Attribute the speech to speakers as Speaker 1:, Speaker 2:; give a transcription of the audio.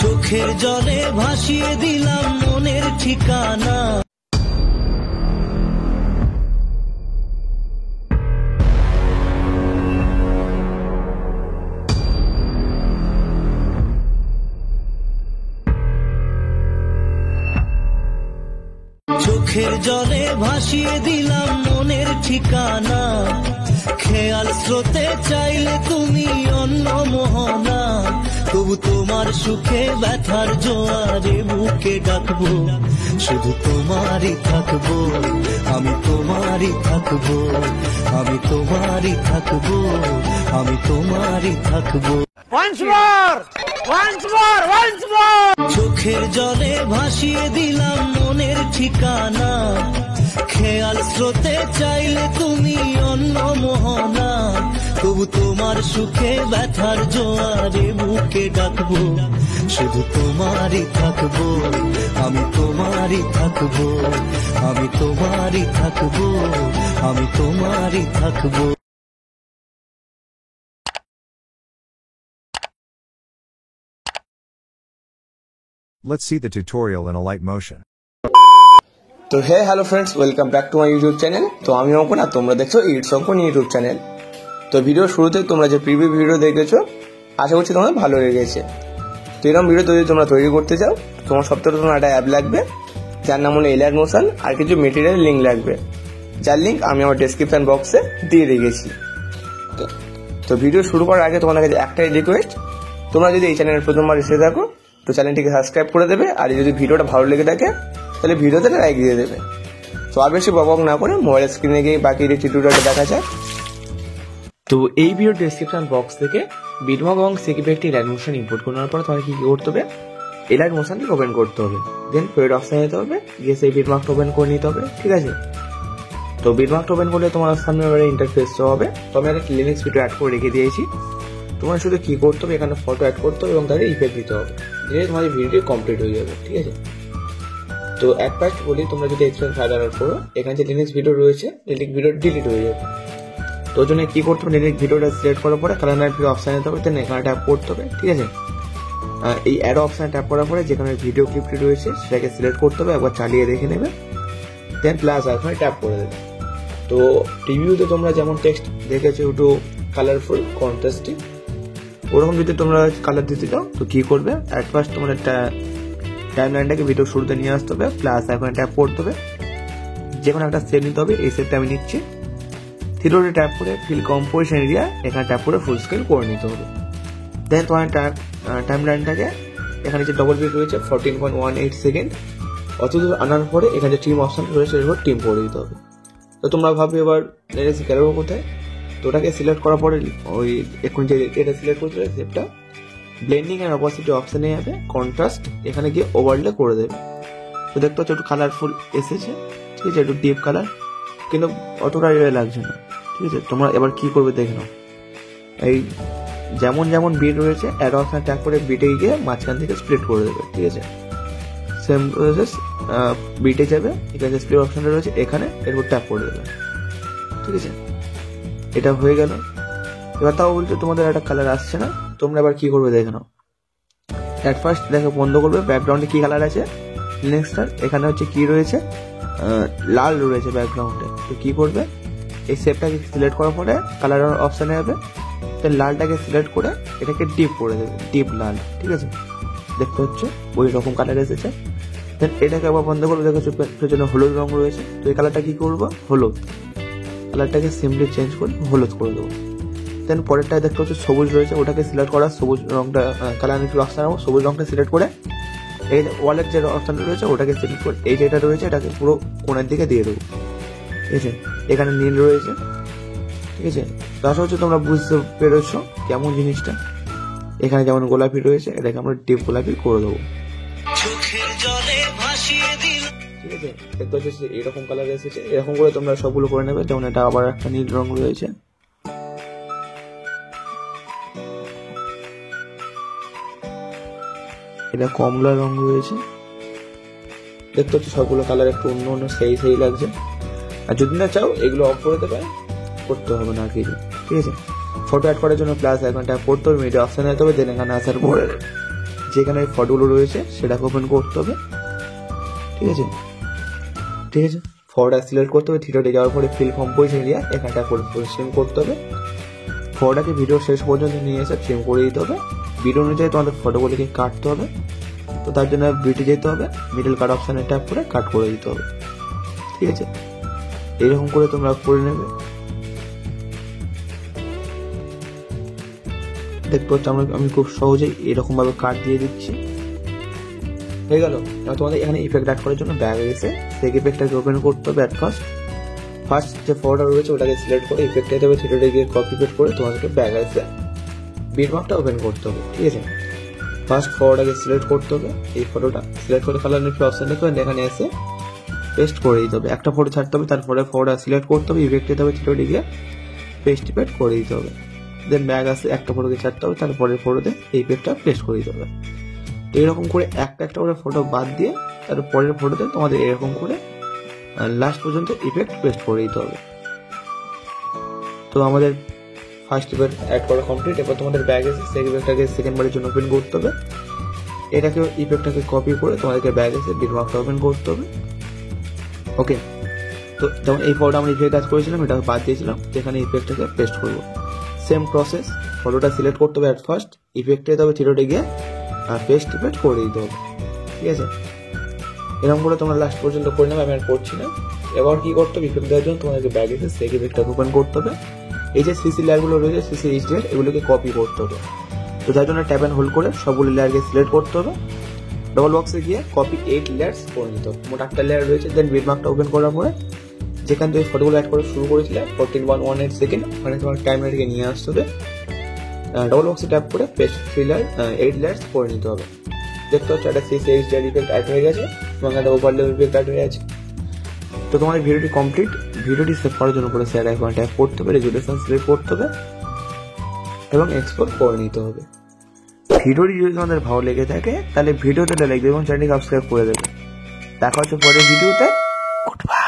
Speaker 1: চোখের জলে ভাসিয়ে দিলাম মনের ঠিকানা। চোখের জলে ভাসিয়ে দিলাম মনের ঠিকানা। খেয়াল স্রোতে চাইলে তুমি অন্য মোহনা, তবু তোমার সুখে ব্যথার জোয়ারে বুকে ডাকবো। শুধু তোমারই থাকবো, আমি তোমারই থাকবো, আমি তোমারই থাকবো, আমি তোমারই থাকবো। চোখের জলে ভাসিয়ে দিলাম মনের ঠিকানা। খেয়াল স্রোতে চাইলে তুমি অন্য মোহনা, তবু তোমার সুখে ব্যথার জোয়ারে বুকে ডাকবো। শুধু তোমারই থাকবো, আমি তোমারই থাকবো, আমি তোমারই থাকবো, আমি তোমারই থাকবো।
Speaker 2: Let's see the tutorial in a light motion.
Speaker 3: তো hello friends, welcome back to my YouTube channel. তো আমি অঙ্কন আর তোমরা দেখছো ইটস অঙ্কন ইউটিউব চ্যানেল। তো ভিডিওর শুরুতে তোমরা যে প্রিভিউ ভিডিও দেখেছো, আশা করছি তোমাদের ভালো লেগেছে। তো এরকম ভিডিও যদি তোমরা তৈরি করতে চাও, তোমার সবথেকে তোমার একটা অ্যাপ লাগবে, যার নাম হলো এলাইট মোশন, আর কিছু মেটেরিয়াল লিঙ্ক লাগবে, যার লিঙ্ক আমি আমার ডেসক্রিপশন বক্সে দিয়ে রেখেছি। তো ভিডিও শুরু করার আগে তোমাদের কাছে একটাই রিকোয়েস্ট, তোমরা যদি এই চ্যানেলের প্রথমবার এসে থাকো তো চ্যানেলটিকে সাবস্ক্রাইব করে দেবে, আর যদি ভিডিওটা ভালো লেগে থাকে তাহলে ভিডিওতে লাইক দিয়ে দেবে। তো আর বেশি বকবক না করে মোবাইল স্ক্রিনে গিয়ে বাকি টিউটোরিয়ালটা দেখা যায়। তো এই ভিডিও ডেসক্রিপশন বক্স থেকে বিটমার্ক এবং সিকিপে একটি এলাইট মোশন ইম্পোর্ট করার পর তোমাকে কি করতে হবে, এলাইট মোশনটি ওপেন করতে হবে, দেন পেড অপশনে যেতে হবে, গিয়ে সেই বিটমার্কটা ওপেন করে নিতে হবে, ঠিক আছে। তো বিটমার্কটা ওপেন করলে তোমার সামনে এবারে ইন্টারফেস হবে। তো আমি একটা লিনাক্স ভিডিও অ্যাড করে রেখে দিয়েছি। তোমার শুধু কি করতে হবে, এখানে ফটো অ্যাড করতে হবে এবং তাদের ইফেক্ট দিতে হবে, দিয়ে তোমাদের ভিডিওটি কমপ্লিট হয়ে যাবে, ঠিক আছে। তো এক ফার্স্ট বলি, তোমরা যদি এক্সপেরিয়েন্স ফাইল ডাউনলোড করো, এখানে যে লিনাক্স ভিডিও রয়েছে লিনাক্স ভিডিও ডিলিট হয়ে যাবে। তো ওই জন্য কি করতে হবে, লিনাক্স ভিডিওটা সিলেক্ট করার পরে কালার নাইট ভিডিও অপশানে যেতে হবে, দেন এখানে ট্যাপ করতে হবে, ঠিক আছে। এই অ্যারো অপশানে ট্যাপ করার পরে যেখানে ভিডিও ক্লিপটি রয়েছে সেটাকে সিলেক্ট করতে হবে, একবার চালিয়ে দেখে নেবে, দেন প্লাস আইকনে ট্যাপ করে দেবে। তো রিভিউতে তোমরা যেমন টেক্সট দেখেছো একটু কালারফুল কন্ট্রাস্টিং, ওরকম যদি তোমরা কালার দিতে চাও তো কি করবে, অ্যাট ফার্স্ট তোমার একটা টাইমলাইনটাকে ভিডিও শুরুতে নিয়ে আসতে হবে, প্লাস এখন ট্যাপ করতে হবে, যে কোনো একটা সেভ নিতে হবে। এই সেভটা আমি নিচ্ছি, থ্রিডোরে ট্যাপ করে ফিল কম্পোজিশন এরিয়া এখানে ট্যাপ করে ফুল স্কেল করে নিতে হবে। দেন তোমার টাইমলাইনটাকে এখানে যে ডবল বিট রয়েছে 14.18 সেকেন্ড অত দূর আনার পরে এখানে যে টিম অপশন রয়েছে এর উপর টিম করে দিতে হবে। তো তোমরা ভাববে এবার লিনাক্স গেল কোথায়, তো ওটাকে সিলেক্ট করার পরে ওই এখন যে এটা সিলেক্ট করতে হবে সেভটা ব্লেন্ডিং এন্ড অপোসিটি অপশনে যাবে, কন্ট্রাস্ট এখানে গিয়ে ওভারলে করে দেবে। তো দেখতে পাচ্ছ একটু কালারফুল এসেছে, ঠিক আছে, একটু ডিপ কালার, কিন্তু অতটা লাগছে না, ঠিক আছে। তোমরা এবার কি করবে দেখে নাও, এই যেমন যেমন বিট রয়েছে অ্যাড অপশন ট্যাপ করে বিটে গিয়ে মাঝখান থেকে স্প্লিট করে দেবে, ঠিক আছে। সেম প্রসেস বিটে যাবে, এখানে স্প্লিট অপশনটা রয়েছে এখানে এরপর ট্যাপ করে দেবে, ঠিক আছে। এটা হয়ে গেল। এবার তাও বলছো তোমাদের একটা কালার আসছে না, তোমরা এবার কি করবে দেখে নাও। অ্যাট ফার্স্ট দেখো বন্ধ করবে, ব্যাকগ্রাউন্ডে কি কালার আছে লিনাক্সটার, এখানে হচ্ছে কি রয়েছে লাল রয়েছে ব্যাকগ্রাউন্ডে। তো কি করবে, এই শেপটাকে সিলেক্ট করার পরে কালার অপশানে যাবে, তো লালটাকে সিলেক্ট করে এটাকে ডিপ করে দেবে, ডিপ লাল, ঠিক আছে। দেখতে হচ্ছে ওই রকম কালার এসেছে। দেন এটাকে আবার বন্ধ করবে, দেখো পেছনে হলুদ রঙ রয়েছে, তো এই কালারটা কি করবো, হলুদ কালারটাকে সিম্পলি চেঞ্জ করে হলুদ করে দেবো। দেন পরেরটা দেখতে হচ্ছে সবুজ রয়েছে, ওটাকে সিলেক্ট করা, সবুজ রঙটা কালার অপশন নেবো, সবুজ রঙটা সিলেক্ট করে এই ওয়ালের যে অপশনটা রয়েছে ওটাকে সিলেক্ট করে এই যেটা রয়েছে এটাকে পুরো কোণের দিকে দিয়ে দেবো, ঠিক আছে। এখানে নীল রয়েছে, ঠিক আছে। তো আশা হচ্ছে তোমরা বুঝতে পেরেছো কেমন জিনিসটা। এখানে যেমন গোলাপি রয়েছে এটাকে আমরা ডিপ গোলাপি করে দেবো, ঠিক আছে। দেখতে হচ্ছে এরকম কালার এসেছে, এরকম করে তোমরা সবগুলো করে নেবে। যেমন এটা আবার একটা নীল রঙ রয়েছে, এটা কমলা রঙ রয়েছে, দেখতে হচ্ছে সবগুলো কালার একটু অন্য অন্য সেই সেই লাগছে। আর যদি না চাও এগুলো অফ করে দেবে, করতে হবে না কিছু, ঠিক আছে। ফটো অ্যাড করার জন্য প্লাস আইকন ট্যাপ করতে হবে, মিডিয়া অপশনে যেতে হবে, দেন এখানে আসার পরে যেখানে ফটোগুলো রয়েছে সেটাকে ওপেন করতে হবে। ঠিক আছে, ফটোটা সিলেক্ট করতে হবে। থিয়েটারে যাওয়ার পরে ফিল কম্পোজিশন এরিয়া এখানটা সিম করতে হবে। ফটোটাকে ভিডিও শেষ পর্যন্ত নিয়ে এসে ট্রিম করে দিতে হবে। ভিডিও অনুযায়ী তোমাদের ফটোগুলিকে কাটতে হবে। তো তার জন্য ভিডিও যেতে হবে, মিডল কাট অপশানে ট্যাপ করে কাট করে দিতে হবে। ঠিক আছে, এইরকম করে তোমরা করে নেবে। দেখতে পাচ্ছ আমি খুব সহজেই এরকম ভাবে কাট দিয়ে দিচ্ছি। হয়ে গেল। এবার তোমাদের এখানে ইফেক্ট অ্যাড করার জন্য ব্যাগ এসে সেই ইফেক্টটাকে ওপেন করতে হবে। ফার্স্ট যে ফটোটা রয়েছে ওটাকে সিলেক্ট করে ইফেক্ট দিতে হবে। থিয়েটারে গিয়ে কপি পেস্ট করে তোমাদেরকে ব্যাগ এসে বিটমার্কটা ওপেন করতে হবে। ঠিক আছে, ফার্স্ট ফটোটাকে সিলেক্ট করতে হবে। এই ফটোটা সিলেক্ট করে কালার নিফট অপশন দেখবে, এখানে এসে পেস্ট করে দিতে হবে। একটা ফটো ছাড়তে হবে, তারপরে ফটোটা সিলেক্ট করতে হবে, ইফেক্ট দিতে হবে, থিয়েটারে গিয়ে পেস্ট করে দিতে হবে। দেন ব্যাগ আসে একটা ফটোকে ছাড়তে হবে, তারপরে ফটোতে এই ইফেক্টটা পেস্ট করে দিতে হবে। তো এরকম করে একটা করে ফটো বাদ দিয়ে তারপরের ফটোতে তোমাদের এরকম করে লাস্ট পর্যন্ত ইফেক্ট পেস্ট করে দিতে হবে। তো আমাদের ফার্স্ট ইফেক্ট অ্যাড করা কমপ্লিট। এবার তোমাদের ব্যাগ এসে সেই ইফেক্টটাকে সেকেন্ড বারের জন্য ওপেন করতে হবে। এটাকে ইফেক্টটাকে কপি করে তোমাদেরকে ব্যাগ এসে বিটমার্কটা ওপেন করতে হবে। ওকে, তো যেমন এই ফটোটা আমরা ইফেক্ট কাজ করেছিলাম, এটাকে বাদ দিয়েছিলাম, যেখানে ইফেক্টটাকে পেস্ট করবো। সেম প্রসেস, ফটোটা সিলেক্ট করতে হবে ফার্স্ট, ইফেক্টে দিতে হবে, থিয়েটারে গিয়ে পেস্ট ইফেক্ট করে দিতে হবে। ঠিক আছে, এরকম করে তোমরা লাস্ট পর্যন্ত করে নেবে। আমি আর করছি না। এবার কি করতে হবে, ইফেক্ট দেওয়ার জন্য তোমাদেরকে ব্যাগ এসে সেই ইফেক্টটাকে ওপেন করতে হবে। এই যে সিসি লেয়ারগুলো রয়েছে, সিসি এইচ লেয়ার, এগুলোকে কপি করতে হবে। তো তার জন্য ট্যাপ অ্যান্ড হোল্ড করে সবগুলো লেয়ারকে সিলেক্ট করতে হবে। ডবল বক্সে গিয়ে কপি 8 লেয়ার্স করে নিতে হবে। মোট 8টা লেয়ার রয়েছে। দেন বিটমার্কটা ওপেন করার পরে যেখান থেকে ফটোগুলো অ্যাড করে শুরু করেছিলে 14.18 সেকেন্ড, ওখানে তোমার টাইমলাইনকে নিয়ে আসতে হবে। ডবল বক্সে ট্যাপ করে পেস্ট 8 লেয়ার্স করে নিতে হবে। দেখতে পাচ্ছ একটা CC H layer effect add হয়ে গেছে এবং একটা ওভারলে ইফেক্ট অ্যাড হয়ে গেছে। তো তোমাদের ভিডিওটি কমপ্লিট। ভিডিওটি সেভ করার জন্য পুরো শেয়ার আইকনে ট্যাপ করতে হবে, রেজুলেশন সিলেক্ট করতে হবে এবং এক্সপোর্ট করে নিতে হবে। ভিডিওটি যদি তোমাদের ভালো লেগে থাকে তাহলে ভিডিওতে লাইক দেবে এবং চ্যানেলটি সাবস্ক্রাইব করে দেবে। দেখা হচ্ছে পরের ভিডিওতে। Good bye.